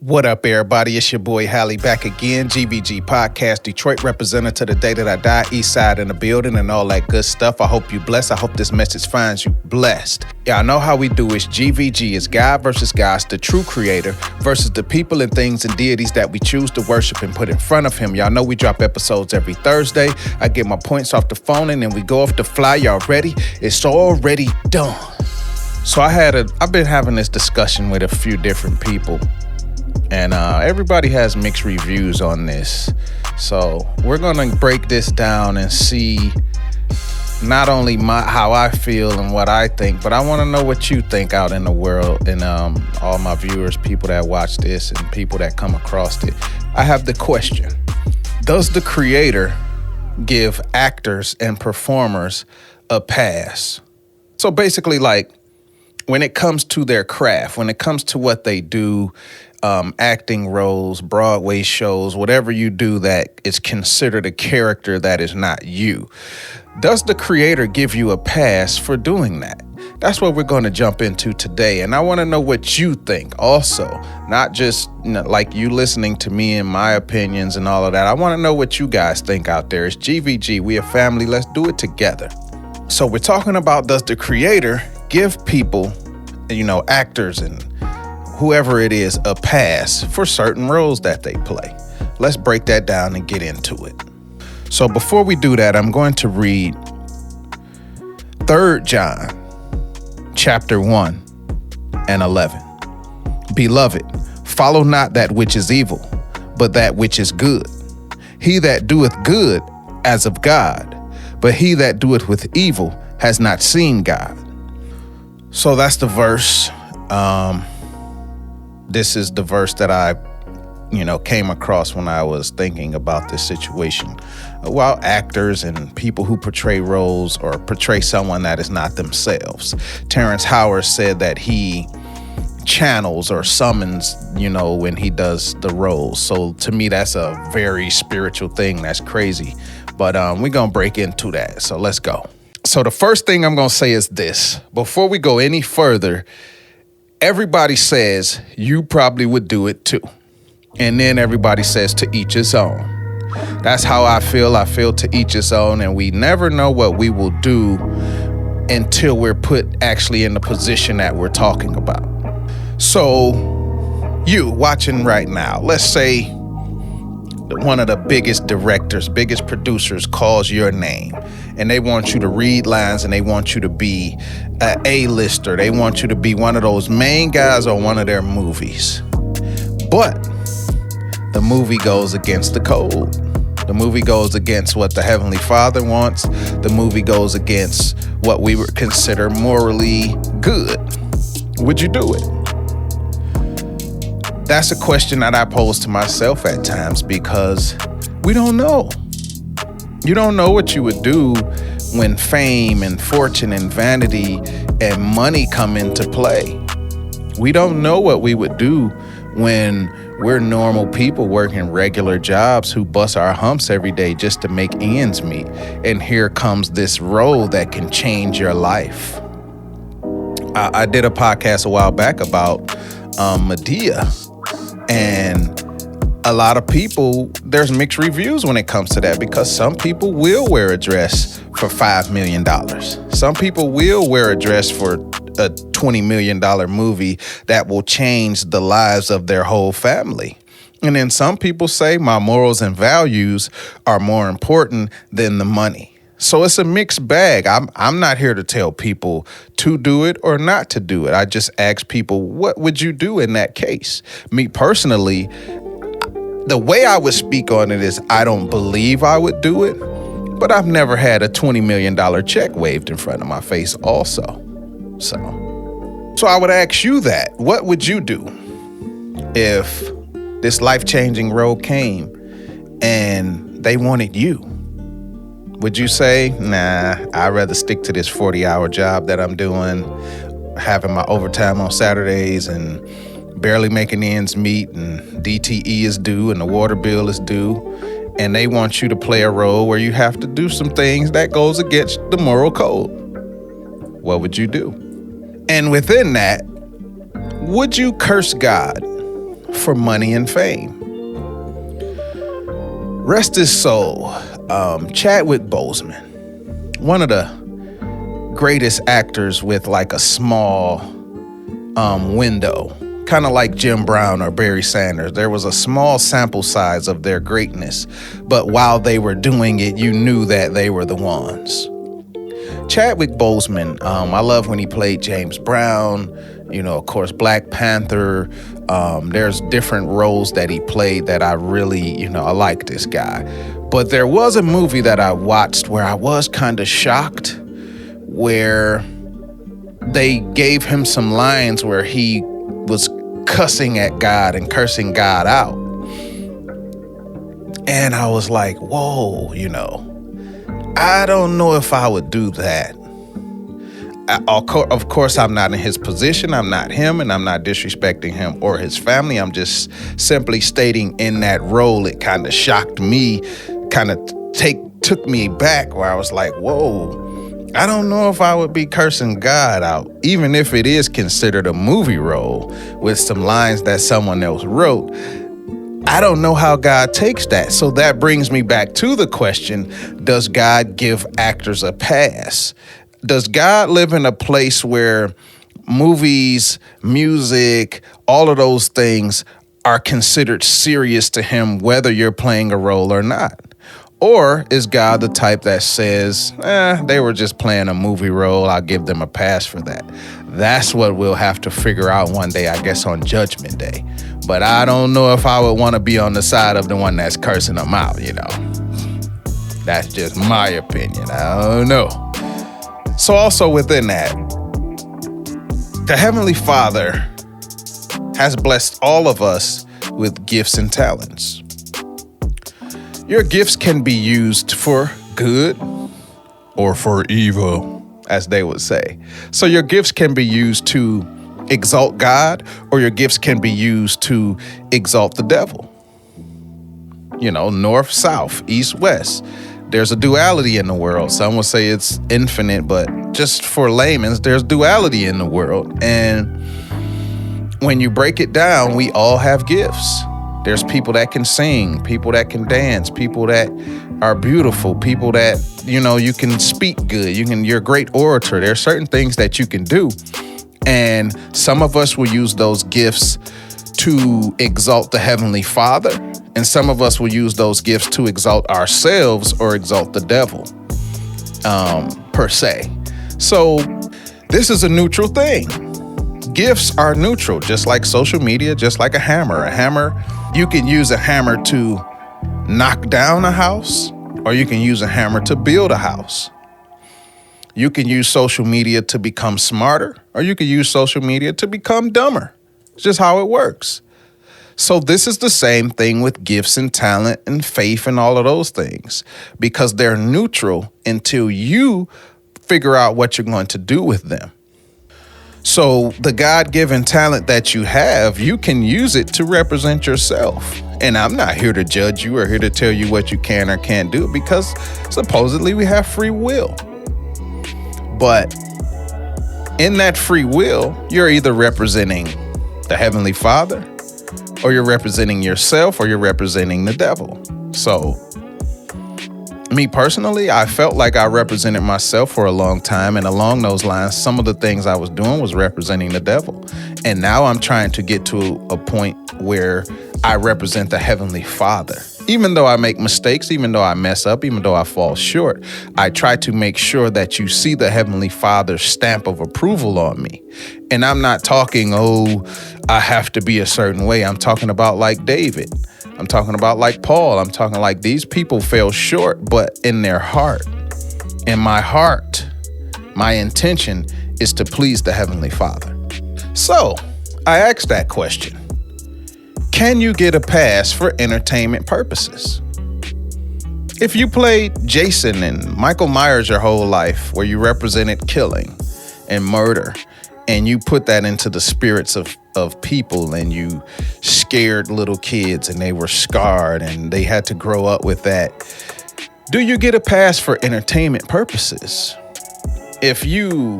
What up, everybody? It's your boy Hally back again. GVG Podcast, Detroit representative to the day that I die, East Side in the building and all that good stuff. I hope you blessed. I hope this message finds you blessed. Y'all know how we do it. GVG is God versus gods, the true creator, versus the people and things and deities that we choose to worship and put in front of him. Y'all know we drop episodes every Thursday. I get my points off the phone and then we go off the fly. Y'all ready? It's already done. So I've been having this discussion with a few different people. And everybody has mixed reviews on this. So we're going to break this down and see not only how I feel and what I think, but I want to know what you think out in the world and all my viewers, people that watch this and people that come across it. I have the question: does the creator give actors and performers a pass? So basically, like, when it comes to their craft, when it comes to what they do, acting roles, Broadway shows, whatever you do that is considered a character that is not you, does the creator give you a pass for doing that? That's what we're going to jump into today. And I want to know what you think also, not just like you listening to me and my opinions and all of that. I want to know what you guys think out there. It's GVG. We a family. Let's do it together. So we're talking about, does the creator give people, actors and whoever it is, a pass for certain roles that they play? Let's break that down and get into it. So before we do that, I'm going to read 3 John chapter 1 and 11. Beloved, follow not that which is evil, but that which is good. He that doeth good as of God, but he that doeth with evil has not seen God. So that's the verse. This is the verse that I, came across when I was thinking about this situation. While actors and people who portray roles or portray someone that is not themselves. Terrence Howard said that he channels or summons, when he does the roles. So to me, that's a very spiritual thing. That's crazy. But we're going to break into that. So let's go. So the first thing I'm going to say is this. Before we go any further, everybody says you probably would do it too. And then everybody says to each his own. That's how I feel. I feel to each his own. And we never know what we will do until we're put actually in the position that we're talking about. So you watching right now, let's say one of the biggest directors, biggest producers calls your name and they want you to read lines and they want you to be an A-lister. They want you to be one of those main guys on one of their movies. But the movie goes against the code. The movie goes against what the Heavenly Father wants. The movie goes against what we would consider morally good. Would you do it? That's a question that I pose to myself at times because we don't know. You don't know what you would do when fame and fortune and vanity and money come into play. We don't know what we would do when we're normal people working regular jobs who bust our humps every day just to make ends meet. And here comes this role that can change your life. I did a podcast a while back about Medea. And a lot of people, there's mixed reviews when it comes to that because some people will wear a dress for $5 million. Some people will wear a dress for a $20 million movie that will change the lives of their whole family. And then some people say my morals and values are more important than the money. So it's a mixed bag. I'm not here to tell people to do it or not to do it. I just ask people, what would you do in that case? Me personally, the way I would speak on it is I don't believe I would do it, but I've never had a $20 million check waved in front of my face also. So I would ask you that. What would you do if this life-changing role came and they wanted you? Would you say, nah, I'd rather stick to this 40-hour job that I'm doing, having my overtime on Saturdays and barely making ends meet, and DTE is due and the water bill is due, and they want you to play a role where you have to do some things that goes against the moral code? What would you do? And within that, would you curse God for money and fame. Rest his soul, Chadwick Boseman, one of the greatest actors with like a small window, kind of like Jim Brown or Barry Sanders. There was a small sample size of their greatness, but while they were doing it, you knew that they were the ones. Chadwick Boseman, I love when he played James Brown, of course, Black Panther. There's different roles that he played that I really, I like this guy. But there was a movie that I watched where I was kind of shocked, where they gave him some lines where he was cussing at God and cursing God out. And I was like, whoa, I don't know if I would do that. Of course, I'm not in his position. I'm not him, and I'm not disrespecting him or his family. I'm just simply stating in that role, it kind of shocked me, kind of took me back, where I was like, whoa, I don't know if I would be cursing God out, even if it is considered a movie role with some lines that someone else wrote. I don't know how God takes that. So that brings me back to the question, does God give actors a pass? Does God live in a place where movies, music, all of those things are considered serious to him, whether you're playing a role or not? Or is God the type that says, they were just playing a movie role, I'll give them a pass for that? That's what we'll have to figure out one day, I guess, on Judgment Day. But I don't know if I would want to be on the side of the one that's cursing them out, That's just my opinion. I don't know. So also within that, the Heavenly Father has blessed all of us with gifts and talents. Your gifts can be used for good or for evil, as they would say. So your gifts can be used to exalt God, or your gifts can be used to exalt the devil. North, south, east, west. There's a duality in the world. Some will say it's infinite, but just for layman's, there's duality in the world. And when you break it down, we all have gifts. There's people that can sing, people that can dance, people that are beautiful, people that, you can speak good. You're a great orator. There are certain things that you can do. And some of us will use those gifts to exalt the Heavenly Father. And some of us will use those gifts to exalt ourselves or exalt the devil, per se. So this is a neutral thing. Gifts are neutral, just like social media, just like a hammer. You can use a hammer to knock down a house, or you can use a hammer to build a house. You can use social media to become smarter, or you can use social media to become dumber. It's just how it works. So this is the same thing with gifts and talent and faith and all of those things, because they're neutral until you figure out what you're going to do with them. So the God-given talent that you have, you can use it to represent yourself. And I'm not here to judge you or here to tell you what you can or can't do, because supposedly we have free will. But in that free will, you're either representing the Heavenly Father, or you're representing yourself, or you're representing the devil. So me personally, I felt like I represented myself for a long time. And along those lines, some of the things I was doing was representing the devil. And now I'm trying to get to a point where I represent the Heavenly Father. Even though I make mistakes, even though I mess up, even though I fall short, I try to make sure that you see the Heavenly Father's stamp of approval on me. And I'm not talking, I have to be a certain way. I'm talking about like David. I'm talking about like Paul. I'm talking like these people fell short, but in their heart, in my heart, my intention is to please the Heavenly Father. So I asked that question. Can you get a pass for entertainment purposes? If you played Jason and Michael Myers your whole life, where you represented killing and murder, and you put that into the spirits of people, and you scared little kids and they were scarred and they had to grow up with that, do you get a pass for entertainment purposes? If you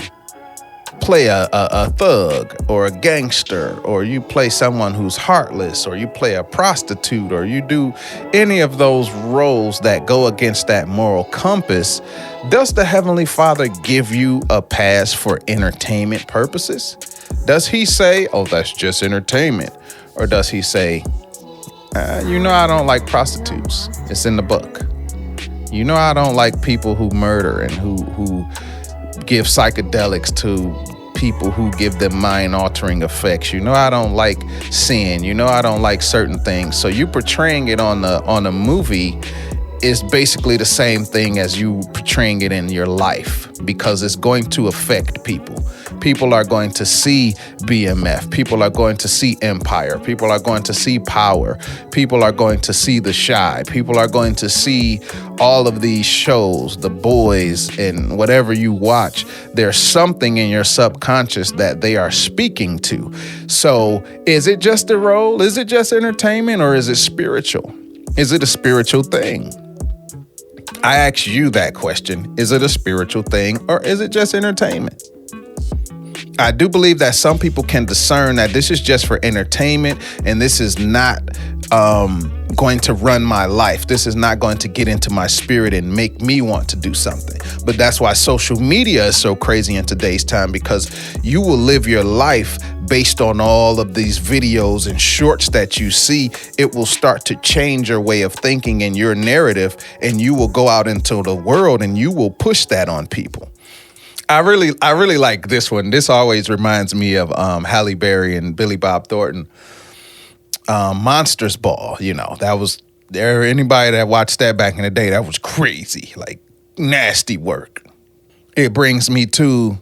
play a thug or a gangster, or you play someone who's heartless, or you play a prostitute, or you do any of those roles that go against that moral compass, does the Heavenly Father give you a pass for entertainment purposes? Does he say, oh, that's just entertainment? Or does he say, I don't like prostitutes. It's in the book. I don't like people who murder and who give psychedelics to people who give them mind-altering effects. I don't like sin. I don't like certain things. So you portraying it on a movie is basically the same thing as you portraying it in your life, because it's going to affect people. People are going to see BMF. People are going to see Empire. People are going to see Power. People are going to see The Chi. People are going to see all of these shows, The Boys, and whatever you watch. There's something in your subconscious that they are speaking to. So is it just a role? Is it just entertainment, or is it spiritual? Is it a spiritual thing? I ask you that question. Is it a spiritual thing, or is it just entertainment? I do believe that some people can discern that this is just for entertainment, and this is not going to run my life. This is not going to get into my spirit and make me want to do something. But that's why social media is so crazy in today's time, because you will live your life based on all of these videos and shorts that you see. It will start to change your way of thinking and your narrative, and you will go out into the world and you will push that on people. I really like this one. This always reminds me of Halle Berry and Billy Bob Thornton. Monsters Ball, that was there. Anybody that watched that back in the day, that was crazy, like nasty work. It brings me to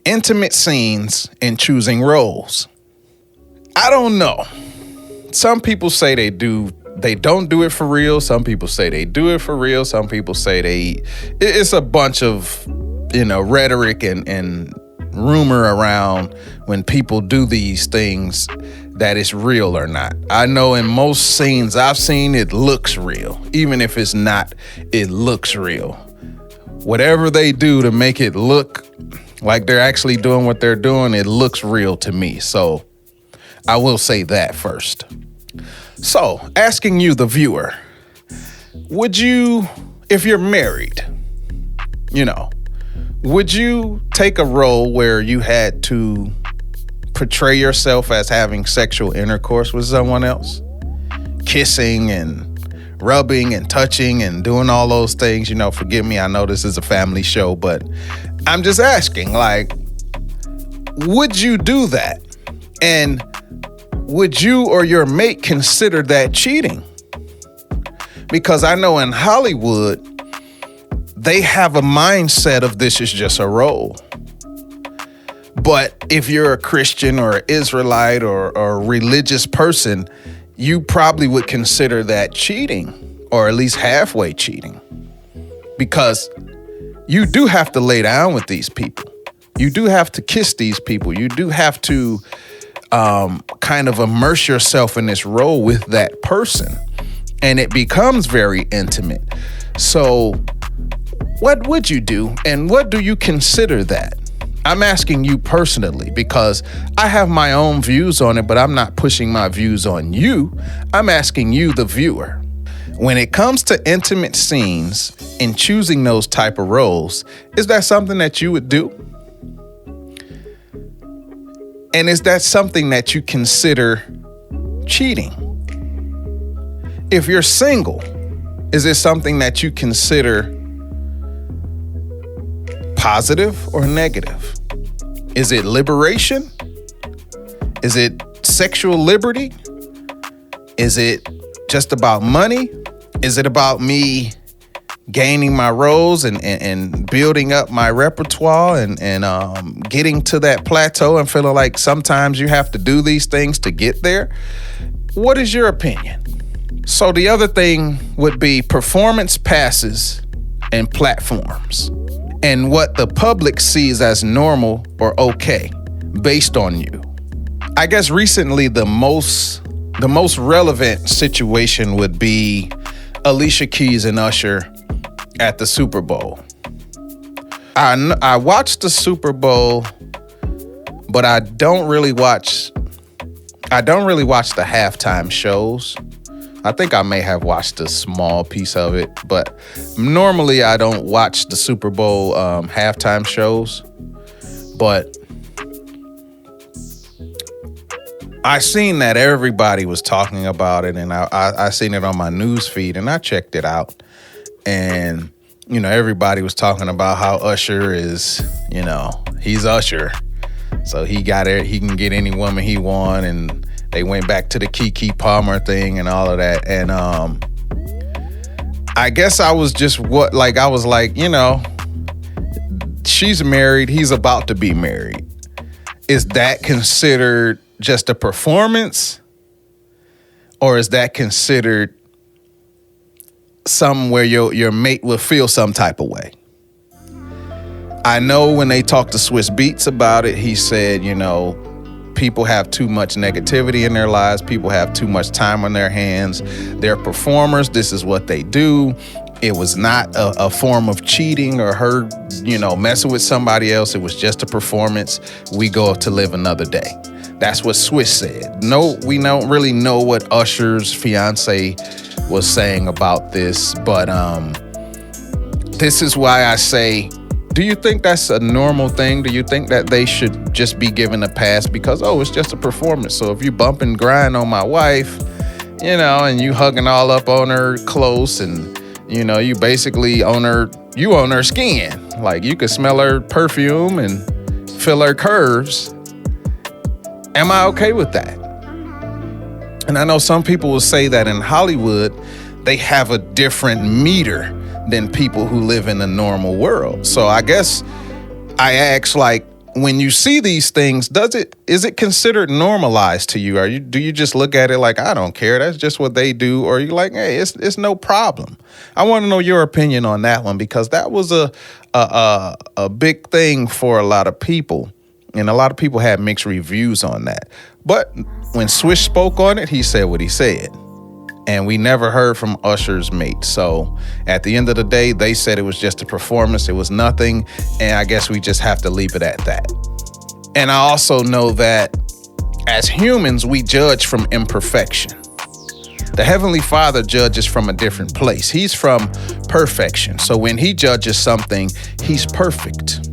intimate scenes and choosing roles. I don't know. Some people say they don't do it for real. Some people say they do it for real. Some people say it's a bunch of, rhetoric and rumor around when people do these things, that it's real or not. I know in most scenes I've seen, it looks real. Even if it's not, it looks real. Whatever they do to make it look like they're actually doing what they're doing, it looks real to me. So I will say that first. So asking you, the viewer, would you, if you're married, would you take a role where you had to portray yourself as having sexual intercourse with someone else? Kissing and rubbing and touching and doing all those things. Forgive me, I know this is a family show, but I'm just asking, would you do that? And would you or your mate consider that cheating? Because I know in Hollywood, they have a mindset of this is just a role. But if you're a Christian or an Israelite or a religious person, you probably would consider that cheating, or at least halfway cheating. Because you do have to lay down with these people. You do have to kiss these people. You do have to kind of immerse yourself in this role with that person. And it becomes very intimate. So what would you do, and what do you consider that? I'm asking you personally, because I have my own views on it, but I'm not pushing my views on you. I'm asking you, the viewer. When it comes to intimate scenes and choosing those type of roles, is that something that you would do? And is that something that you consider cheating? If you're single, is it something that you consider positive or negative? Is it liberation? Is it sexual liberty? Is it just about money? Is it about me gaining my roles and building up my repertoire and getting to that plateau and feeling like sometimes you have to do these things to get there? What is your opinion? So the other thing would be performance passes and platforms, and what the public sees as normal or okay based on you. I guess recently the most relevant situation would be Alicia Keys and Usher at the Super Bowl. I watched the Super Bowl, but I don't really watch the halftime shows. I think I may have watched a small piece of it, but normally I don't watch the Super Bowl halftime shows. But I seen that everybody was talking about it, and I seen it on my news feed, and I checked it out. And, everybody was talking about how Usher is, he's Usher. So he can get any woman he want, and they went back to the Keke Palmer thing and all of that. And I guess I was just she's married, he's about to be married. Is that considered just a performance? Or is that considered something where your mate will feel some type of way? I know when they talked to Swiss Beats about it, he said, people have too much negativity in their lives. People have too much time on their hands. They're performers. This is what they do. It was not a form of cheating or her, messing with somebody else. It was just a performance. We go to live another day. That's what Swiss said. No, we don't really know what Usher's fiance was saying about this, but this is why I say, do you think that's a normal thing? Do you think that they should just be given a pass because, it's just a performance? So if you bump and grind on my wife, and you hugging all up on her close, and, you basically own her skin. Like, you could smell her perfume and feel her curves. Am I okay with that? And I know some people will say that in Hollywood, they have a different meter than people who live in the normal world. So I guess I ask, when you see these things, is it considered normalized to you? Do you just look at it like, I don't care, that's just what they do? Or are you like, hey, it's no problem? I want to know your opinion on that one, because that was a big thing for a lot of people. And a lot of people had mixed reviews on that. But when Swish spoke on it, he said what he said. And we never heard from Usher's mate. So at the end of the day, they said it was just a performance. It was nothing. And I guess we just have to leave it at that. And I also know that as humans, we judge from imperfection. The Heavenly Father judges from a different place. He's from perfection. So when he judges something, he's perfect.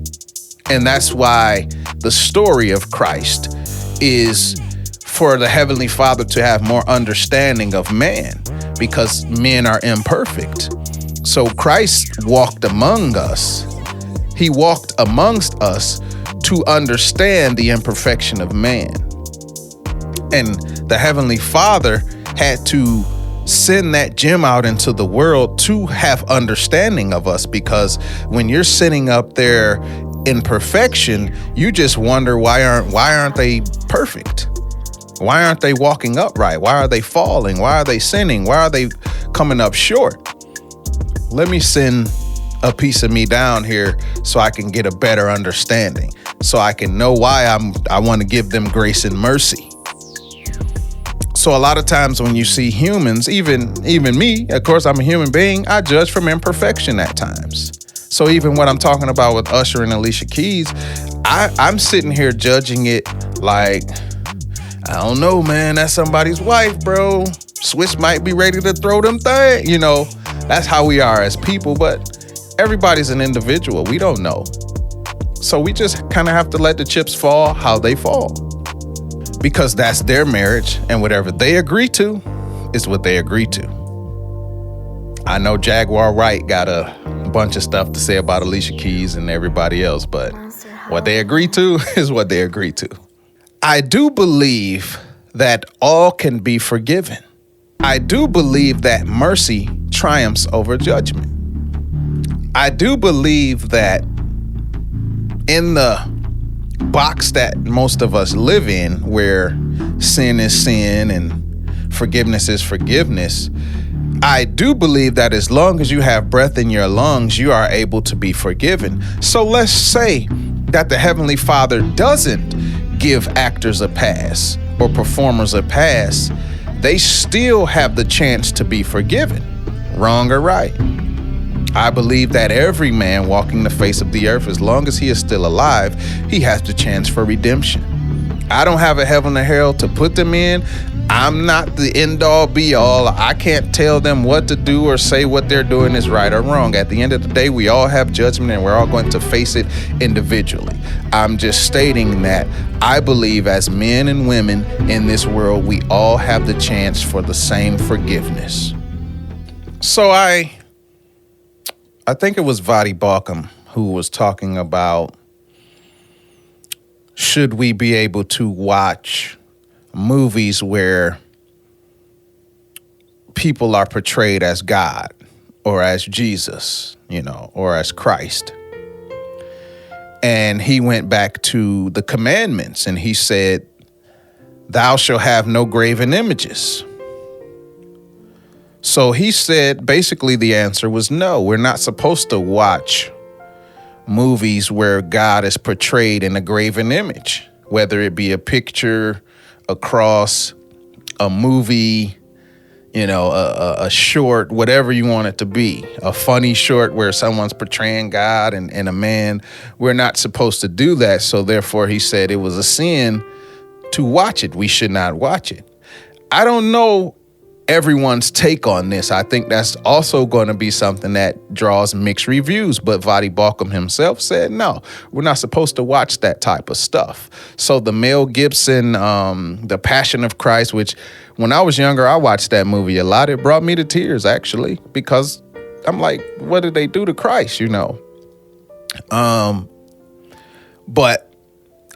And that's why the story of Christ is for the Heavenly Father to have more understanding of man, because men are imperfect. So Christ walked among us. He walked amongst us to understand the imperfection of man. And the Heavenly Father had to send that gem out into the world to have understanding of us, because when you're sitting up there in perfection, you just wonder why aren't they perfect? Why aren't they walking upright? Why are they falling? Why are they sinning? Why are they coming up short? Let me send a piece of me down here so I can get a better understanding, so I can know why I want to give them grace and mercy. So a lot of times when you see humans, even me, of course, I'm a human being, I judge from imperfection at times. So even what I'm talking about with Usher and Alicia Keys, I'm sitting here judging it like, I don't know, man, that's somebody's wife, bro. Switch might be ready to throw them things. That's how we are as people, but everybody's an individual. We don't know. So we just kind of have to let the chips fall how they fall, because that's their marriage, and whatever they agree to is what they agree to. I know Jaguar Wright got a bunch of stuff to say about Alicia Keys and everybody else, but what they agree to is what they agree to. I do believe that all can be forgiven. I do believe that mercy triumphs over judgment. I do believe that in the box that most of us live in, where sin is sin and forgiveness is forgiveness, I do believe that as long as you have breath in your lungs, you are able to be forgiven. So let's say that the Heavenly Father doesn't give actors a pass or performers a pass. They still have the chance to be forgiven, wrong or right. I believe that every man walking the face of the earth, as long as he is still alive, he has the chance for redemption. I don't have a heaven or hell to put them in. I'm not the end all be all. I can't tell them what to do or say what they're doing is right or wrong. At the end of the day, we all have judgment and we're all going to face it individually. I'm just stating that I believe as men and women in this world, we all have the chance for the same forgiveness. So I think it was Vadi Balcom who was talking about, should we be able to watch movies where people are portrayed as God or as Jesus, or as Christ? And he went back to the commandments and he said, thou shalt have no graven images. So he said, basically the answer was no, we're not supposed to watch movies where God is portrayed in a graven image, whether it be a picture, a cross, a movie, a short, whatever you want it to be, a funny short where someone's portraying God and a man. We're not supposed to do that. So therefore, he said it was a sin to watch it. We should not watch it. I don't know everyone's take on this. I think that's also going to be something that draws mixed reviews. But Vadi Balcom himself said, no, we're not supposed to watch that type of stuff. So the Mel Gibson, The Passion of Christ, which when I was younger, I watched that movie a lot. It brought me to tears, actually, because I'm like, what did they do to Christ, But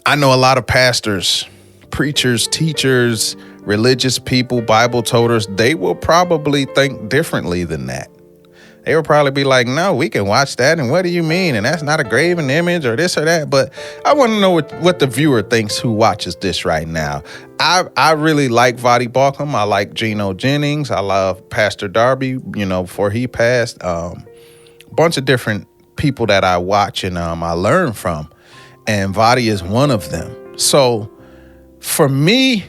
I know a lot of pastors, preachers, teachers, religious people, Bible toters, they will probably think differently than that. They will probably be like, no, we can watch that. And what do you mean? And that's not a graven image or this or that. But I want to know what the viewer thinks who watches this right now. I really like Vadi Balcom. I like Geno Jennings. I love Pastor Darby, before he passed. A bunch of different people that I watch and I learn from. And Vadi is one of them. So for me,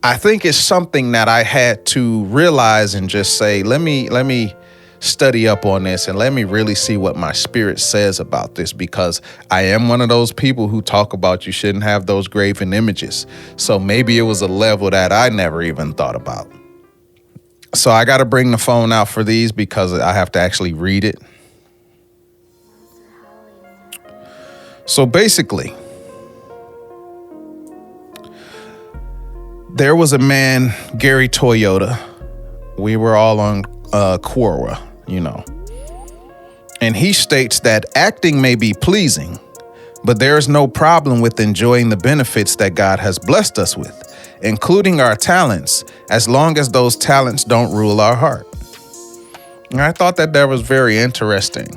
I think it's something that I had to realize and just say, let me study up on this and let me really see what my spirit says about this, because I am one of those people who talk about you shouldn't have those graven images. So maybe it was a level that I never even thought about. So I got to bring the phone out for these because I have to actually read it. So basically, there was a man, Gary Toyota. We were all on Quora, And he states that acting may be pleasing, but there is no problem with enjoying the benefits that God has blessed us with, including our talents, as long as those talents don't rule our heart. And I thought that was very interesting,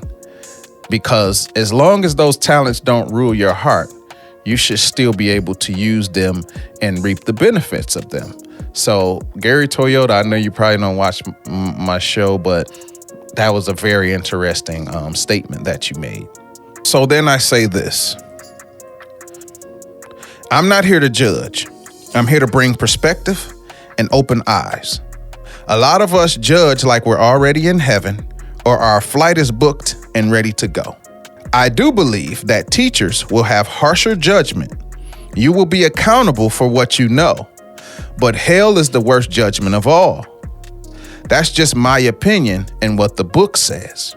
because as long as those talents don't rule your heart, you should still be able to use them and reap the benefits of them. So Gary Toyota, I know you probably don't watch my show, but that was a very interesting statement that you made. So then I say this. I'm not here to judge. I'm here to bring perspective and open eyes. A lot of us judge like we're already in heaven or our flight is booked and ready to go. I do believe that teachers will have harsher judgment. You will be accountable for what you know, but hell is the worst judgment of all. That's just my opinion and what the book says.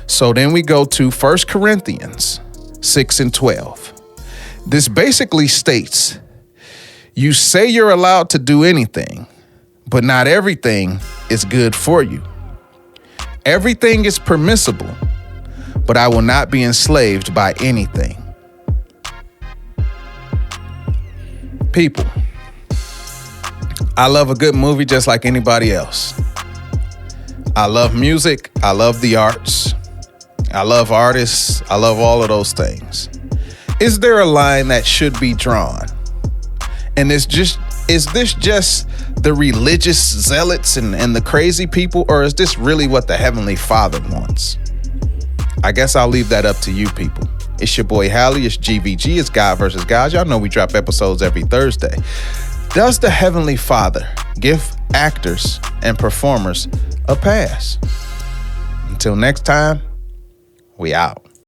So then we go to 1 Corinthians 6:12. This basically states, you say you're allowed to do anything, but not everything is good for you. Everything is permissible, but I will not be enslaved by anything. People, I love a good movie just like anybody else. I love music. I love the arts. I love artists. I love all of those things. Is there a line that should be drawn? And is this just the religious zealots and the crazy people, or is this really what the Heavenly Father wants? I guess I'll leave that up to you people. It's your boy Hally, it's GVG, it's God versus God. Y'all know we drop episodes every Thursday. Does the Heavenly Father give actors and performers a pass? Until next time, we out.